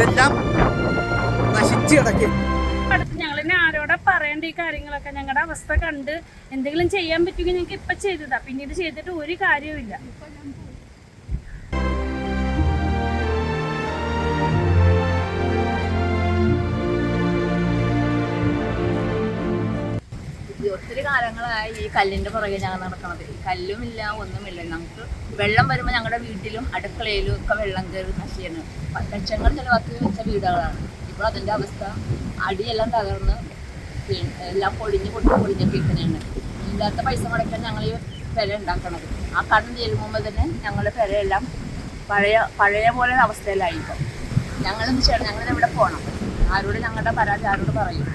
ഇതെല്ലാം നശിച്ചു കിടക്കും. ഞങ്ങളിനെ ആരോടെ പറയേണ്ട ഈ കാര്യങ്ങളൊക്കെ ഞങ്ങളുടെ അവസ്ഥ കണ്ട് എന്തെങ്കിലും ചെയ്യാൻ പറ്റുമെങ്കിൽ ഞങ്ങൾക്ക് ഇപ്പൊ ചെയ്തതാ, പിന്നീട് ചെയ്തിട്ട് ഒരു കാര്യവുമില്ല. ഒത്തിരി കാലങ്ങളായി ഈ കല്ലിന്റെ പുറകെ ഞങ്ങൾ നടക്കണത്. കല്ലുമില്ല, ഒന്നുമില്ല. ഞങ്ങൾക്ക് വെള്ളം വരുമ്പോൾ ഞങ്ങളുടെ വീട്ടിലും അടുക്കളയിലും ഒക്കെ വെള്ളം കയറി നശിയാണ്. ലക്ഷങ്ങൾ ചിലവാക്കി വെച്ച വീടുകളാണ്. ഇപ്പോൾ അതിൻ്റെ അവസ്ഥ അടിയെല്ലാം തകർന്ന് എല്ലാം പൊടിഞ്ഞൊക്കെ ഇരിക്കുന്നതാണ്. ഇല്ലാത്ത പൈസ മുടക്കാൻ ഞങ്ങൾ ഈ പെര ഉണ്ടാക്കണത്. ആ കടം തീരുമ്പോൾ തന്നെ ഞങ്ങളുടെ പെരയെല്ലാം പഴയ പോലെ അവസ്ഥയിലായി. ഇപ്പം ഞങ്ങളെന്ത് ചെയ്യണം? ഞങ്ങളിതെവിടെ പോകണം? ഞങ്ങളുടെ പരാതി ആരോട് പറയും?